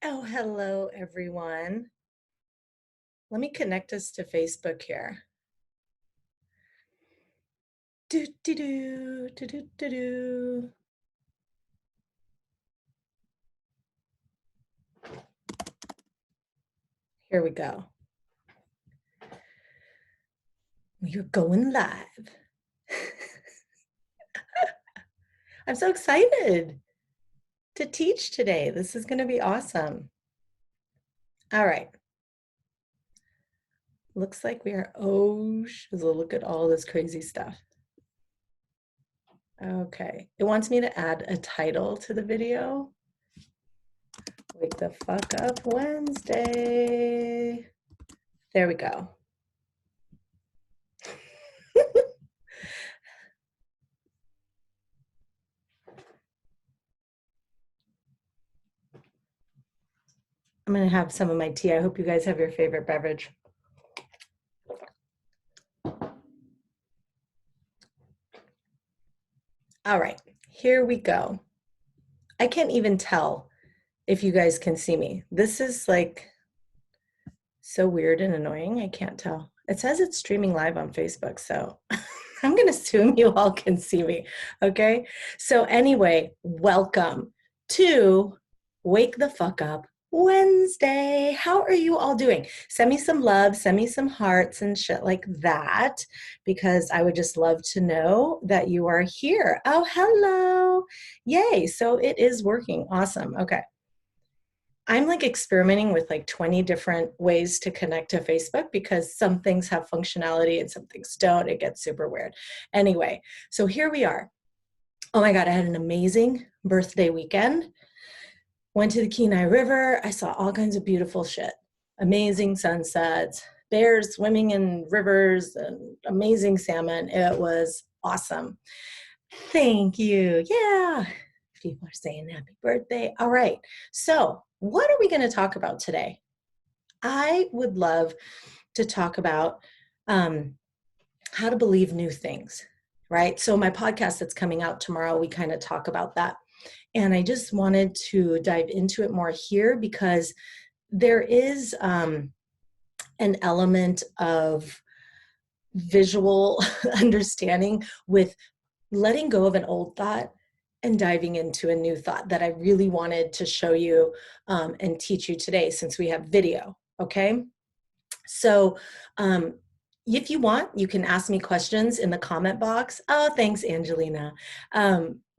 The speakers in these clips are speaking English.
Oh, hello, everyone. Let me connect us to Facebook here. Do, do, do, do, do, do, do. Here we go. We're going live. I'm so excited to teach today. This is going to be awesome. All right. Looks like we are, oh, look at all this crazy stuff. Okay. It wants me to add a title to the video. Wake the fuck up Wednesday. There we go. I'm going to have some of my tea. I hope you guys have your favorite beverage. All right, here we go. I can't even tell if you guys can see me. This is like so weird and annoying. I can't tell. It says it's streaming live on Facebook, so I'm going to assume you all can see me. Okay. So, anyway, welcome to Wake the Fuck Up Wednesday. How are you all doing? Send me some love, send me some hearts and shit like that, because I would just love to know that you are here. Oh, hello. Yay. So it is working. Awesome. Okay. I'm like experimenting with like 20 different ways to connect to Facebook because some things have functionality and some things don't. It gets super weird. Anyway, so here we are. Oh my God, I had an amazing birthday weekend. Went to the Kenai River. I saw all kinds of beautiful shit. Amazing sunsets, bears swimming in rivers, and amazing salmon. It was awesome. Thank you. Yeah. People are saying happy birthday. All right. So, what are we going to talk about today? I would love to talk about how to believe new things, right? So, my podcast that's coming out tomorrow, we kind of talk about that. And I just wanted to dive into it more here because there is an element of visual understanding with letting go of an old thought and diving into a new thought that I really wanted to show you and teach you today since we have video, okay? So if you want, you can ask me questions in the comment box. Oh, thanks, Angelina.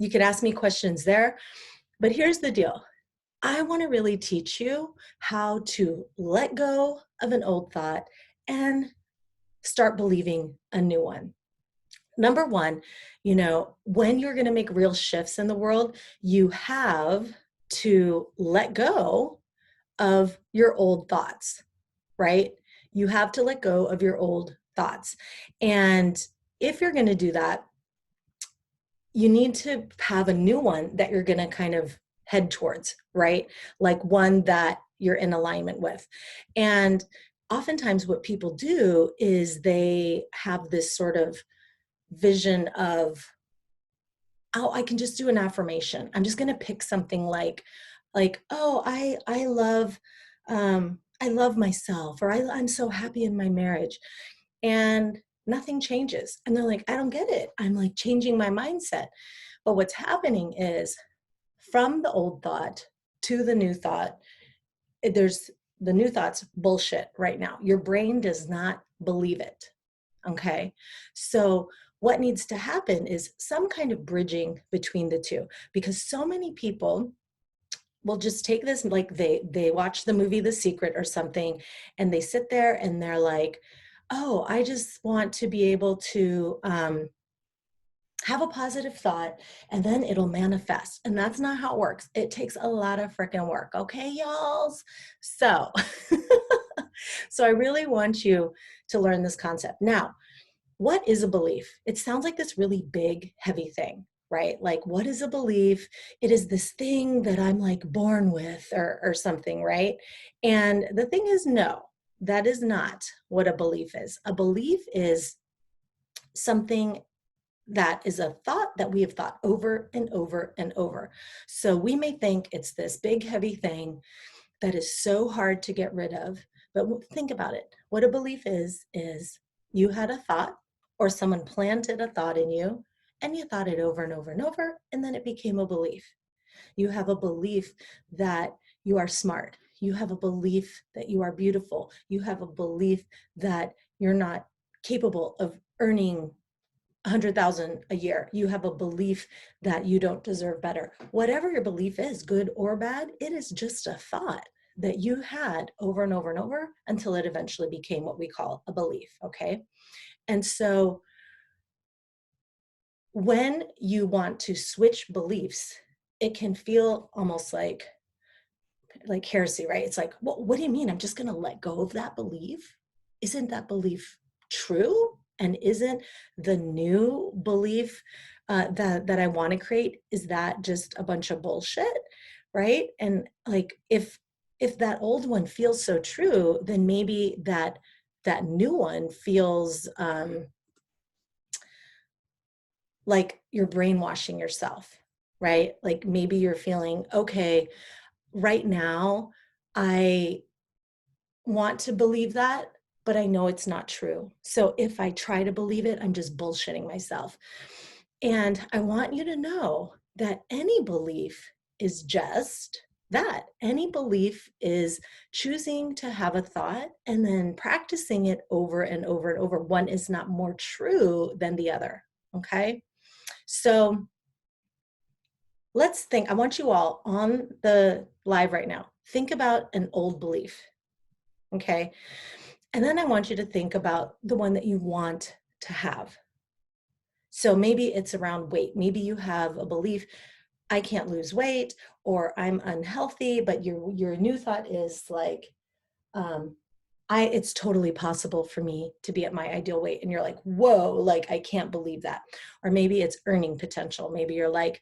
You could ask me questions there, but here's the deal. I want to really teach you how to let go of an old thought and start believing a new one. Number one, when you're going to make real shifts in the world, you have to let go of your old thoughts, right? You have to let go of your old thoughts. And if you're going to do that, you need to have a new one that you're going to kind of head towards, right? Like one that you're in alignment with. And oftentimes what people do is they have this sort of vision of, oh, I can just do an affirmation. I'm just going to pick something like, oh, I love myself, or I'm so happy in my marriage, and nothing changes. And they're like, I don't get it. I'm like changing my mindset. But what's happening is from the old thought to the new thought, there's the new thought's bullshit right now. Your brain does not believe it. Okay. So what needs to happen is some kind of bridging between the two, because so many people will just take this, like they watch the movie The Secret or something, and they sit there and they're like, oh, I just want to be able to have a positive thought and then it'll manifest. And that's not how it works. It takes a lot of freaking work. Okay, y'alls? So, so I really want you to learn this concept. Now, what is a belief? It sounds like this really big, heavy thing, right? Like, what is a belief? It is this thing that I'm like born with or something, right? And the thing is, no, that is not what a belief is. A belief is something that is a thought that we have thought over and over and over. So we may think it's this big, heavy thing, that is so hard to get rid of. But think about it. What a belief is you had a thought, or someone planted a thought in you, and you thought it over and over and over, and then it became a belief. You have a belief that you are smart. You have a belief that you are beautiful. You have a belief that you're not capable of earning 100,000 a year. You have a belief that you don't deserve better. Whatever your belief is, good or bad, it is just a thought that you had over and over and over until it eventually became what we call a belief, okay? And so when you want to switch beliefs, it can feel almost like heresy, right? It's like, what do you mean? I'm just going to let go of that belief? Isn't that belief true? And isn't the new belief that I want to create, is that just a bunch of bullshit, right? And like, if that old one feels so true, then maybe that new one feels like you're brainwashing yourself, right? Like maybe you're feeling, okay, right now, I want to believe that, but I know it's not true. So if I try to believe it, I'm just bullshitting myself. And I want you to know that any belief is just that. Any belief is choosing to have a thought and then practicing it over and over and over. One is not more true than the other. Okay. So let's think. I want you all on the live right now. Think about an old belief. Okay. And then I want you to think about the one that you want to have. So maybe it's around weight. Maybe you have a belief, I can't lose weight, or I'm unhealthy, but your new thought is like, it's totally possible for me to be at my ideal weight. And you're like, whoa, like, I can't believe that. Or maybe it's earning potential. Maybe you're like,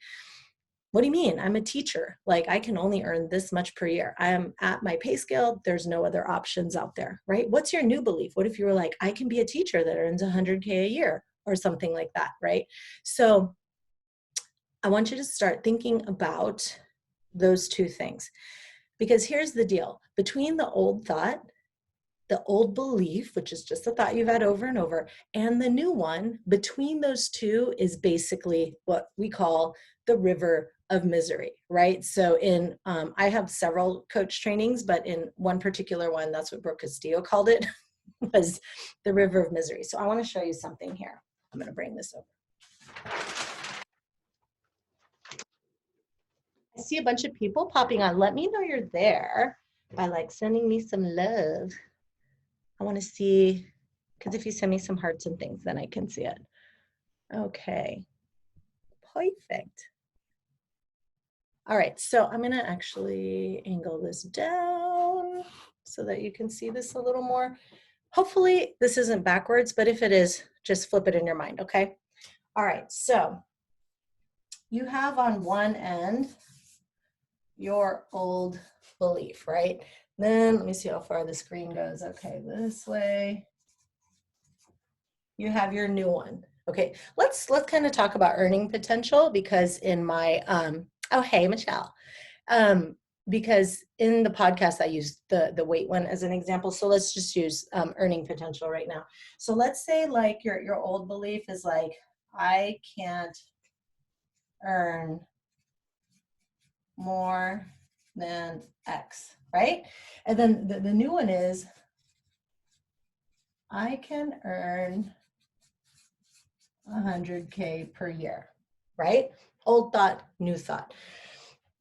what do you mean? I'm a teacher. Like, I can only earn this much per year. I am at my pay scale. There's no other options out there, right? What's your new belief? What if you were like, I can be a teacher that earns 100K a year or something like that, right? So I want you to start thinking about those two things, because here's the deal. Between the old thought, the old belief, which is just a thought you've had over and over, and the new one, between those two is basically what we call the river of misery, right? So I have several coach trainings, but in one particular one, that's what Brooke Castillo called it, was the river of misery. So I want to show you something here. I'm going to bring this over. I see a bunch of people popping on. Let me know you're there by like sending me some love. I want to see, because if you send me some hearts and things, then I can see it. Okay, perfect. All right, so I'm gonna actually angle this down so that you can see this a little more. Hopefully this isn't backwards, but if it is, just flip it in your mind, okay? All right, so you have on one end your old belief, right? Then let me see how far the screen goes. Okay, this way. You have your new one. Okay, let's kind of talk about earning potential, because in my oh hey Michelle, because in the podcast I used the weight one as an example. So let's just use earning potential right now. So let's say like your old belief is like, I can't earn more than X, right? And then the new one is, I can earn 100K per year, right? Old thought, new thought.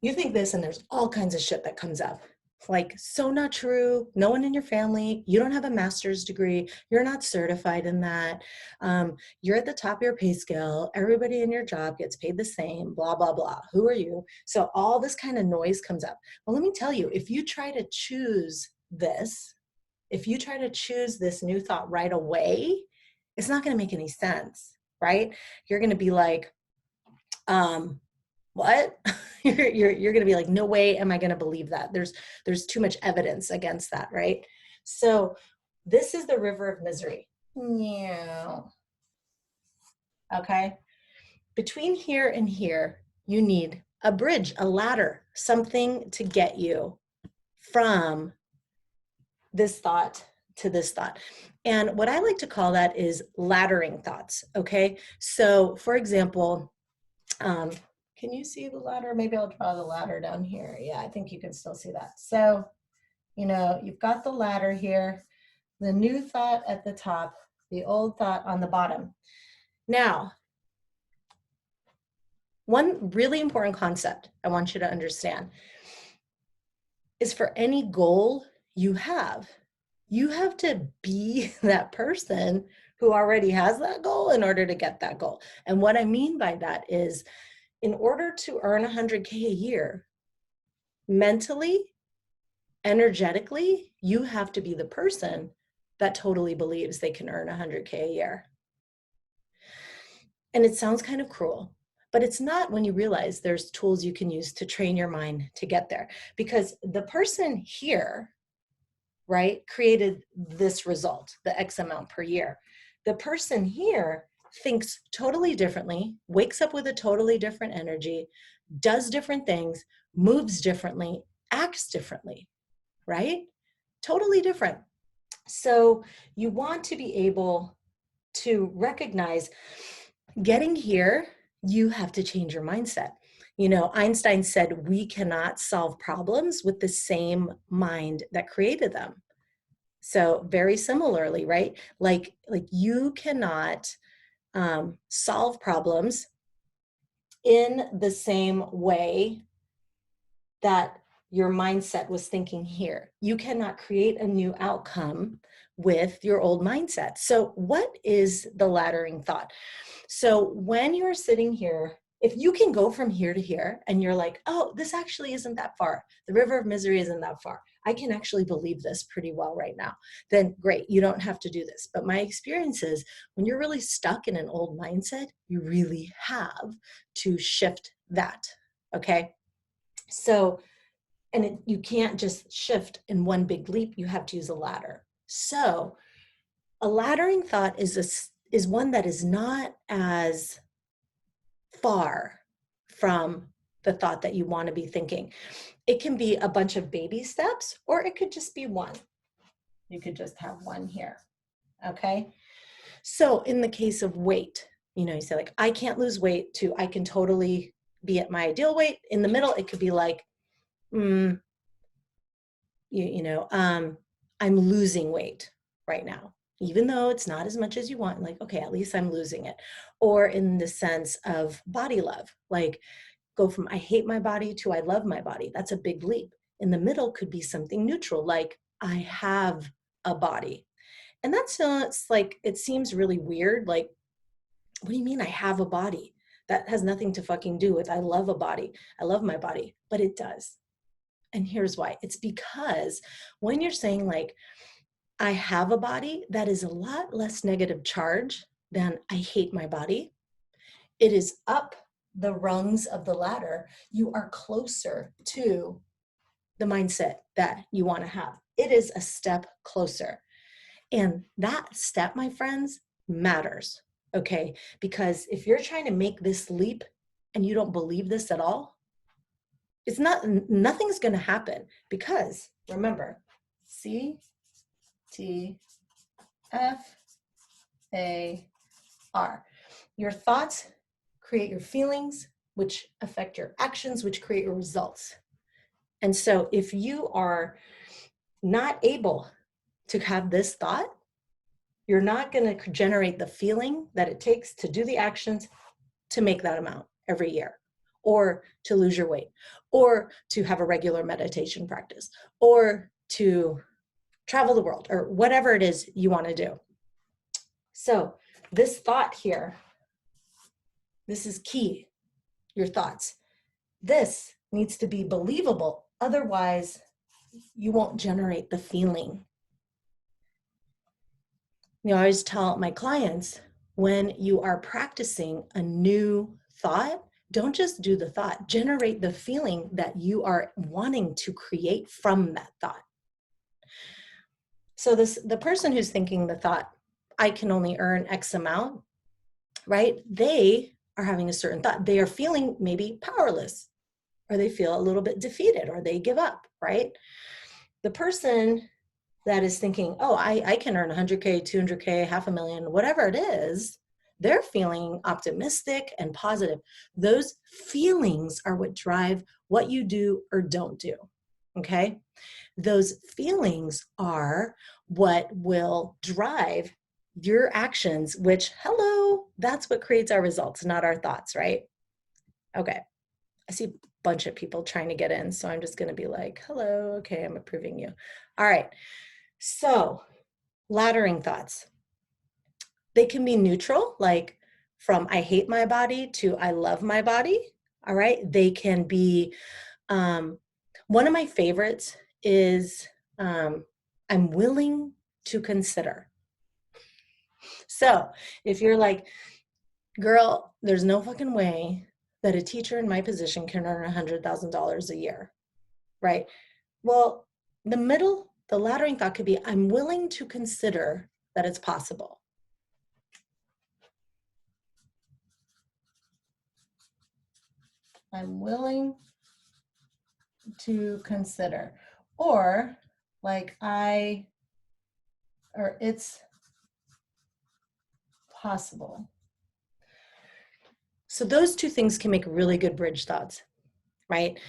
You think this, and there's all kinds of shit that comes up. Like, so not true. No one in your family, you don't have a master's degree. You're not certified in that. You're at the top of your pay scale. Everybody in your job gets paid the same, blah, blah, blah. Who are you? So all this kind of noise comes up. Well, let me tell you, if you try to choose this, if you try to choose this new thought right away, it's not going to make any sense, right? You're going to be like, what? you're going to be like, no way am I going to believe that. There's too much evidence against that, right? So this is the river of misery. Yeah. Okay. Between here and here, you need a bridge, a ladder, something to get you from this thought to this thought. And what I like to call that is laddering thoughts. Okay. So for example, can you see the ladder? Maybe I'll draw the ladder down here. Yeah, I think you can still see that. So, you've got the ladder here, the new thought at the top, the old thought on the bottom. Now, one really important concept I want you to understand is for any goal you have to be that person who already has that goal in order to get that goal. And what I mean by that is, in order to earn 100K a year, mentally, energetically, you have to be the person that totally believes they can earn 100K a year. And it sounds kind of cruel, but it's not when you realize there's tools you can use to train your mind to get there. Because the person here, right, created this result, the X amount per year. The person here thinks totally differently, wakes up with a totally different energy, does different things, moves differently, acts differently, right? Totally different. So you want to be able to recognize, getting here, you have to change your mindset. Einstein said we cannot solve problems with the same mind that created them. So very similarly, right? Like you cannot solve problems in the same way that your mindset was thinking here. You cannot create a new outcome with your old mindset. So what is the laddering thought? So when you're sitting here, if you can go from here to here and you're like, oh, this actually isn't that far. The river of misery isn't that far. I can actually believe this pretty well right now. Then great, you don't have to do this. But my experience is, when you're really stuck in an old mindset, you really have to shift that. Okay. So, you can't just shift in one big leap. You have to use a ladder. So a laddering thought is one that is not as far from the thought that you want to be thinking. It can be a bunch of baby steps, or it could just be one. You could just have one here. Okay. So in the case of weight, you say like, I can't lose weight, to I can totally be at my ideal weight. In the middle, it could be like, I'm losing weight right now, even though it's not as much as you want. Like, okay, at least I'm losing it. Or in the sense of body love, like go from I hate my body to I love my body. That's a big leap. In the middle could be something neutral, like I have a body. And that's like, it seems really weird. Like, what do you mean I have a body? That has nothing to fucking do with I love a body. I love my body, but it does. And here's why. It's because when you're saying like, I have a body, that is a lot less negative charge than I hate my body. It is up the rungs of the ladder. You are closer to the mindset that you want to have. It is a step closer. And that step, my friends, matters. Okay. Because if you're trying to make this leap and you don't believe this at all, nothing's going to happen, because remember, CTFAR. Your thoughts create your feelings, which affect your actions, which create your results. And so if you are not able to have this thought, you're not going to generate the feeling that it takes to do the actions to make that amount every year, or to lose your weight, or to have a regular meditation practice, or to travel the world, or whatever it is you want to do. So this thought here, this is key, your thoughts. This needs to be believable. Otherwise, you won't generate the feeling. I always tell my clients, when you are practicing a new thought, don't just do the thought, generate the feeling that you are wanting to create from that thought. So the person who's thinking the thought, I can only earn X amount, right? They are having a certain thought. They are feeling maybe powerless, or they feel a little bit defeated, or they give up, right? The person that is thinking, oh, I can earn 100K, 200K, half a million, whatever it is, they're feeling optimistic and positive. Those feelings are what drive what you do or don't do. Okay. Those feelings are what will drive your actions, which, hello, that's what creates our results, not our thoughts, right? Okay. I see a bunch of people trying to get in, so I'm just going to be like, hello, okay, I'm approving you. All right. So, laddering thoughts. They can be neutral, like from I hate my body to I love my body. All right. They can be, one of my favorites is I'm willing to consider. So if you're like, girl, there's no fucking way that a teacher in my position can earn $100,000 a year, right? Well, the laddering thought could be, I'm willing to consider that it's possible. I'm willing to consider. Or like it's possible. So those two things can make really good bridge thoughts, right? I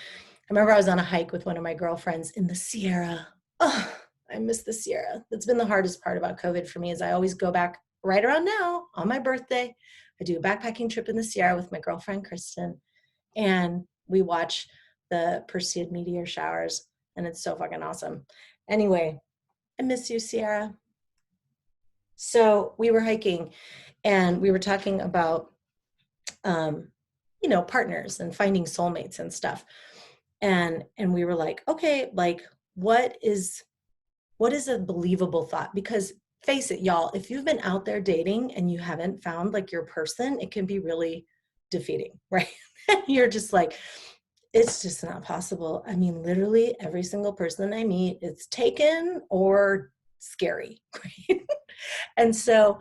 remember I was on a hike with one of my girlfriends in the Sierra. Oh, I miss the Sierra. That's been the hardest part about COVID for me is I always go back right around now on my birthday. I do a backpacking trip in the Sierra with my girlfriend, Kristen, and we watch the Perseid meteor showers, and it's so fucking awesome. Anyway, I miss you, Sierra. So we were hiking and we were talking about, partners and finding soulmates and stuff. And we were like, okay, like what is a believable thought? Because face it, y'all, if you've been out there dating and you haven't found like your person, it can be really defeating, right? You're just like, it's just not possible. I mean, literally every single person I meet, it's taken or scary, right? And so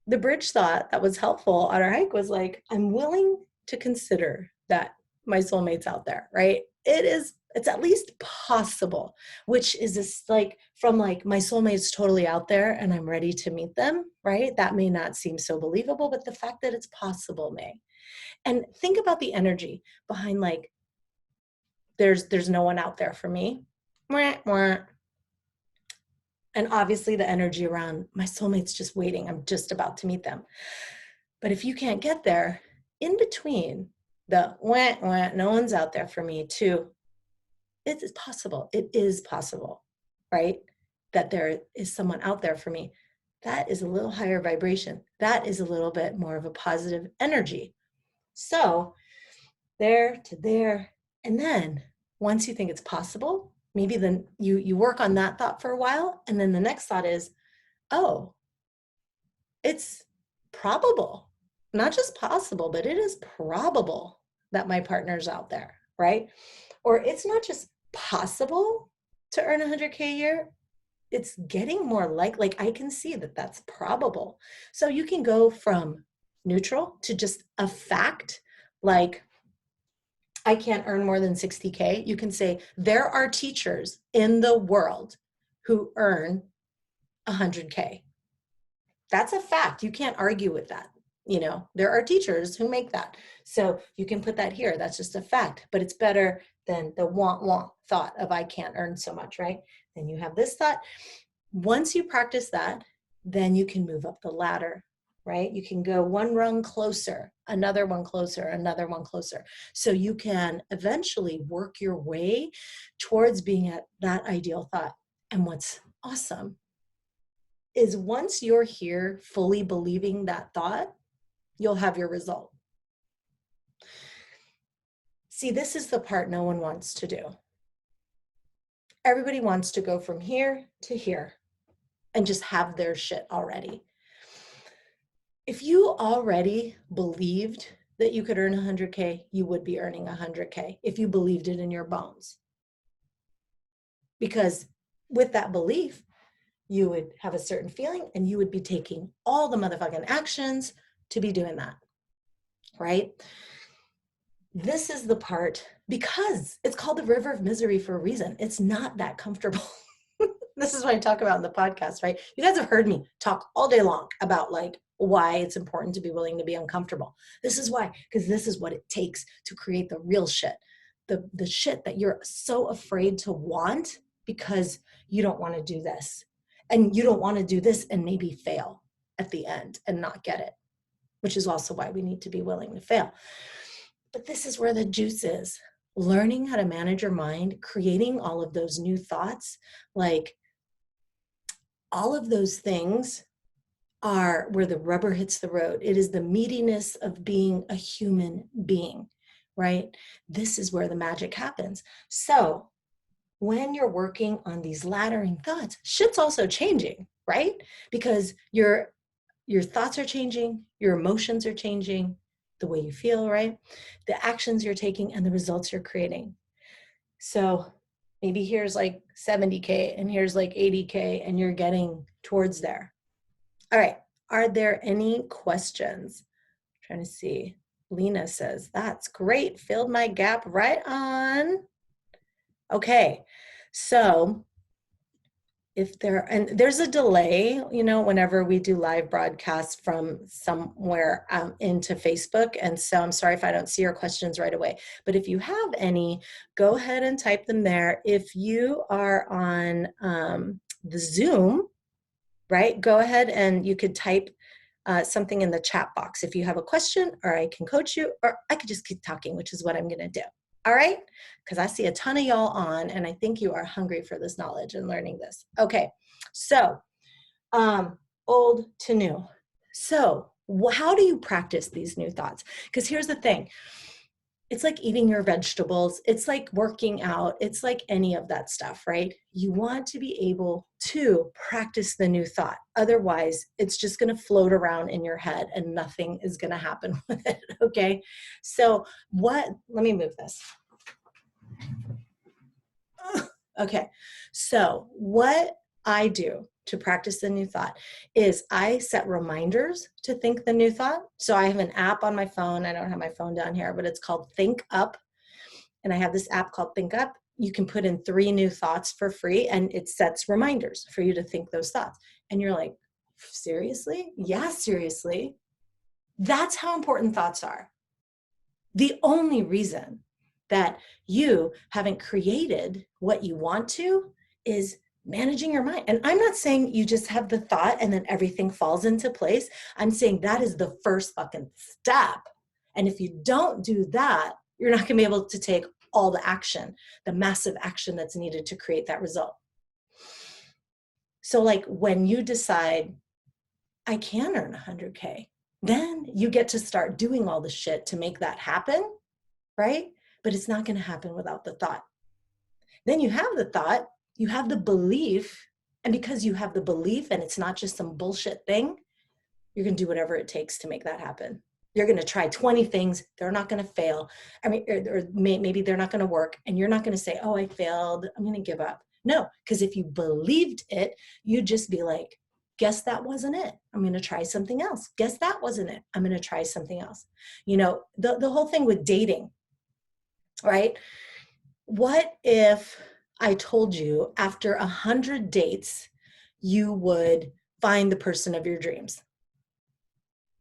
the bridge thought that was helpful on our hike was like, I'm willing to consider that my soulmate's out there, right? It's at least possible, which is this like from like my soulmate's totally out there and I'm ready to meet them, right? That may not seem so believable, but the fact that it's possible may. And think about the energy behind like, there's no one out there for me. And obviously the energy around my soulmate's just waiting. I'm just about to meet them. But if you can't get there, in between the no one's out there for me to, it is possible. It is possible, right? That there is someone out there for me. That is a little higher vibration. That is a little bit more of a positive energy. So there to there. And then once you think it's possible, maybe then you work on that thought for a while. And then the next thought is, oh, it's probable, not just possible, but it is probable that my partner's out there, right? Or it's not just possible to earn 100K a year. It's getting more like I can see that that's probable. So you can go from neutral to just a fact, like I can't earn more than 60K. You can say there are teachers in the world who earn 100K. That's a fact. You can't argue with that. There are teachers who make that. So you can put that here. That's just a fact, but it's better than the want thought of I can't earn so much, right? Then you have this thought. Once you practice that, then you can move up the ladder, right? You can go one rung closer, another one closer, another one closer. So you can eventually work your way towards being at that ideal thought. And what's awesome is once you're here fully believing that thought, you'll have your result. See, this is the part no one wants to do. Everybody wants to go from here to here and just have their shit already. If you already believed that you could earn 100K, you would be earning 100K if you believed it in your bones. Because with that belief, you would have a certain feeling and you would be taking all the motherfucking actions to be doing that, right? This is the part, because it's called the river of misery for a reason. It's not that comfortable. This is what I talk about in the podcast, right? You guys have heard me talk all day long about like why it's important to be willing to be uncomfortable. This is why, because this is what it takes to create the real shit. The shit that you're so afraid to want because you don't want to do this. And you don't want to do this and maybe fail at the end and not get it, which is also why we need to be willing to fail. But this is where the juice is. Learning how to manage your mind, creating all of those new thoughts, like all of those things are where the rubber hits the road. It is the meatiness of being a human being, right? This is where the magic happens. So when you're working on these laddering thoughts, shit's also changing, right? Because your thoughts are changing, your emotions are changing, the way you feel, right? The actions you're taking and the results you're creating. So maybe here's like 70K and here's like 80K and you're getting towards there. All right. Are there any questions? I'm trying to see. Lena says, that's great. Filled my gap right on. Okay. So if and there's a delay, whenever we do live broadcasts from somewhere into Facebook. And so I'm sorry if I don't see your questions right away, but if you have any, go ahead and type them there. If you are on the Zoom, right, go ahead and you could type something in the chat box if you have a question, or I can coach you, or I could just keep talking, which is what I'm going to do. All right? Because I see a ton of y'all on, and I think you are hungry for this knowledge and learning this. Okay, so old to new. So how do you practice these new thoughts? Because here's the thing. It's like eating your vegetables. It's like working out. It's like any of that stuff, right? You want to be able to practice the new thought. Otherwise, it's just going to float around in your head and nothing is going to happen with it, okay? So let me move this. Okay, so what I do to practice the new thought is I set reminders to think the new thought. So I have an app on my phone. I don't have my phone down here, but it's called Think Up. And I have this app called Think Up. You can put in 3 new thoughts for free and it sets reminders for you to think those thoughts. And you're like, seriously? Yeah, seriously. That's how important thoughts are. The only reason that you haven't created what you want to is managing your mind. And I'm not saying you just have the thought and then everything falls into place. I'm saying that is the first fucking step. And if you don't do that, you're not going to be able to take all the action, the massive action that's needed to create that result. So like when you decide, I can earn 100K, then you get to start doing all the shit to make that happen, right? But it's not going to happen without the thought. Then you have the thought, you have the belief, and because you have the belief and it's not just some bullshit thing, you're going to do whatever it takes to make that happen. You're going to try 20 things. They're not going to fail. I mean, or maybe they're not going to work. And you're not going to say, oh, I failed. I'm going to give up. No, because if you believed it, you'd just be like, guess that wasn't it. I'm going to try something else. Guess that wasn't it. I'm going to try something else. The whole thing with dating, right? What if I told you after 100 dates, you would find the person of your dreams?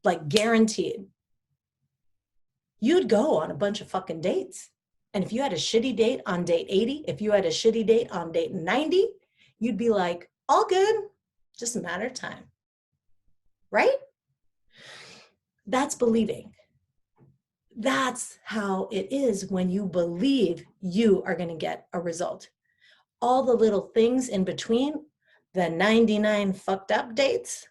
Like guaranteed. You'd go on a bunch of fucking dates. And if you had a shitty date on date 80, if you had a shitty date on date 90, you'd be like, all good, just a matter of time. Right? That's believing. That's how it is when you believe you are going to get a result. All the little things in between, the 99 fucked up dates,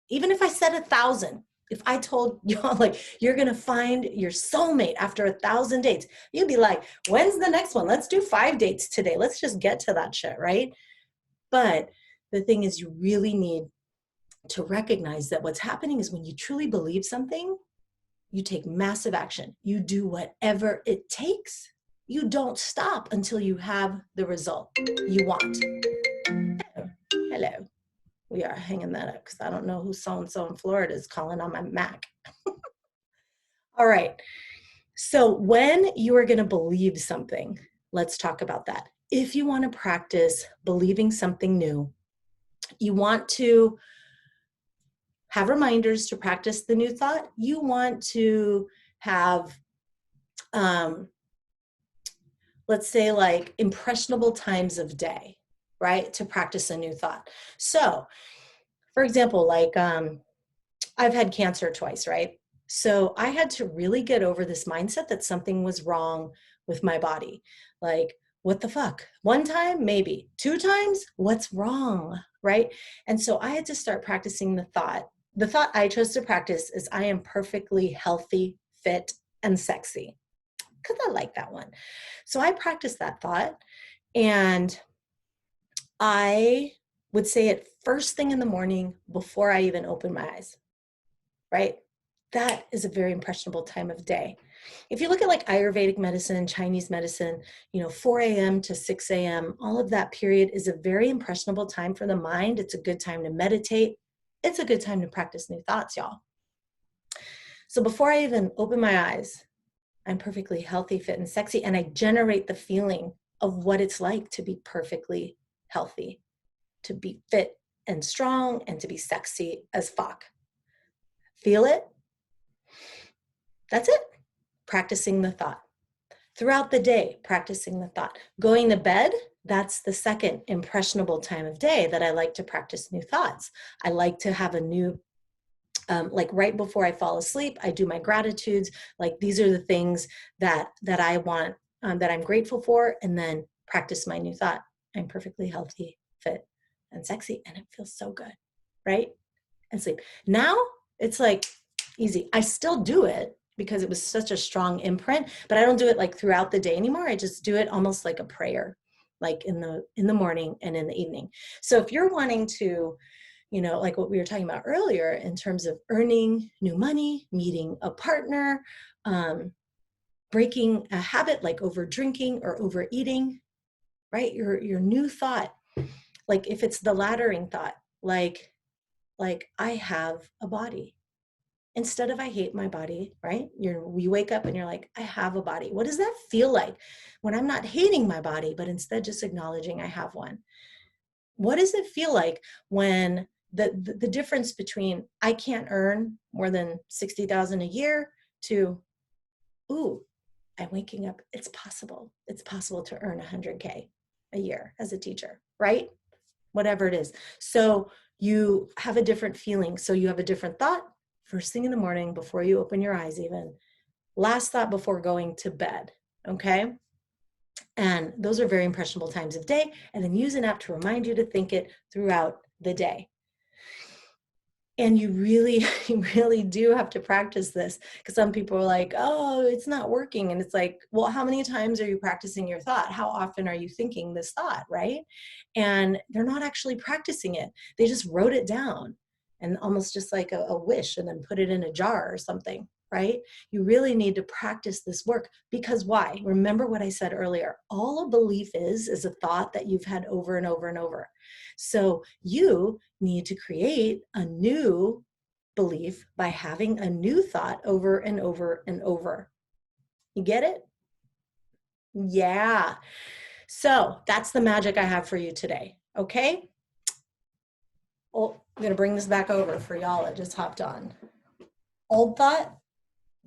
even if I said 1,000, if I told y'all like you're gonna find your soulmate after 1,000 dates, you'd be like, when's the next one? Let's do 5 dates today. Let's just get to that shit, right? But the thing is, you really need to recognize that what's happening is when you truly believe something, you take massive action. You do whatever it takes. You don't stop until you have the result you want. Hello. We are hanging that up because I don't know who so-and-so in Florida is calling on my Mac. All right. So when you are going to believe something, let's talk about that. If you want to practice believing something new, you want to have reminders to practice the new thought. You want to have, let's say, like impressionable times of day, right? To practice a new thought. So, for example, like I've had cancer twice, right? So I had to really get over this mindset that something was wrong with my body. Like, what the fuck? One time, maybe. Two times, what's wrong? Right? And so I had to start practicing the thought. The thought I chose to practice is I am perfectly healthy, fit, and sexy. Because I like that one. So I practiced that thought, and I would say it first thing in the morning before I even open my eyes, right? That is a very impressionable time of day. If you look at like Ayurvedic medicine, Chinese medicine, 4 a.m. to 6 a.m., all of that period is a very impressionable time for the mind. It's a good time to meditate. It's a good time to practice new thoughts, y'all. So before I even open my eyes, I'm perfectly healthy, fit, and sexy, and I generate the feeling of what it's like to be perfectly healthy, to be fit and strong, and to be sexy as fuck. Feel it? That's it. Practicing the thought. Throughout the day, practicing the thought. Going to bed, that's the second impressionable time of day that I like to practice new thoughts. I like to have a new, like right before I fall asleep, I do my gratitudes. Like these are the things that I want, that I'm grateful for, and then practice my new thought. I'm perfectly healthy, fit, and sexy, and it feels so good, right? And sleep. Now it's like easy. I still do it because it was such a strong imprint, but I don't do it like throughout the day anymore. I just do it almost like a prayer, like in the morning and in the evening. So if you're wanting to, like what we were talking about earlier in terms of earning new money, meeting a partner, breaking a habit like over drinking or overeating, right? Your new thought, like if it's the laddering thought, like I have a body instead of I hate my body, right? You wake up and you're like, I have a body. What does that feel like when I'm not hating my body, but instead just acknowledging I have one? What does it feel like when the difference between I can't earn more than 60,000 a year to, ooh, I'm waking up. It's possible. It's possible to earn 100K a year as a teacher, right? Whatever it is. So you have a different feeling. So you have a different thought first thing in the morning before you open your eyes even. Last thought before going to bed, okay? And those are very impressionable times of day. And then use an app to remind you to think it throughout the day. And you really, you really do have to practice this, because some people are like, oh, it's not working. And it's like, well, how many times are you practicing your thought? How often are you thinking this thought, right? And they're not actually practicing it. They just wrote it down and almost just like a wish, and then put it in a jar or something, right? You really need to practice this work, because why? Remember what I said earlier. All a belief is a thought that you've had over and over and over. So you need to create a new belief by having a new thought over and over and over. You get it? Yeah. So that's the magic I have for you today. Okay. Oh, I'm going to bring this back over for y'all that just hopped on. Old thought,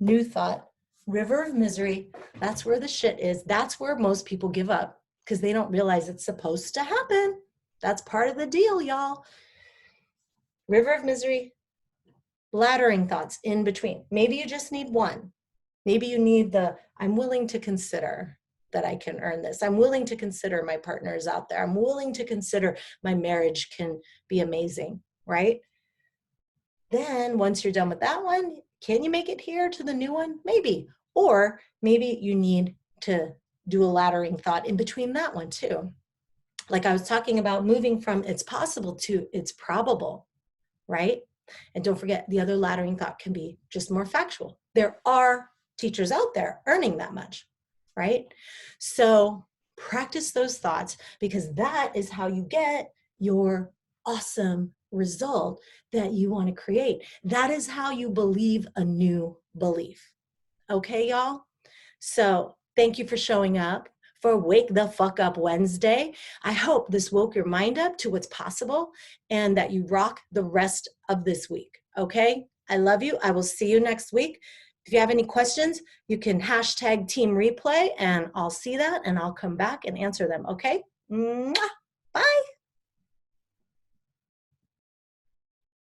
new thought, river of misery. That's where the shit is. That's where most people give up, because they don't realize it's supposed to happen. That's part of the deal, y'all. River of misery, bladdering thoughts in between. Maybe you just need one. Maybe you need I'm willing to consider that I can earn this. I'm willing to consider my partner is out there. I'm willing to consider my marriage can be amazing, right? Then once you're done with that one, can you make it here to the new one? Maybe. Or maybe you need to do a laddering thought in between that one too. Like I was talking about, moving from it's possible to it's probable, right? And don't forget, the other laddering thought can be just more factual. There are teachers out there earning that much, right? So practice those thoughts, because that is how you get your awesome result that you want to create. That is how you believe a new belief. Okay, y'all? So thank you for showing up for Wake the Fuck Up Wednesday. I hope this woke your mind up to what's possible and that you rock the rest of this week. Okay? I love you. I will see you next week. If you have any questions, you can hashtag team replay and I'll see that and I'll come back and answer them. Okay? Mwah.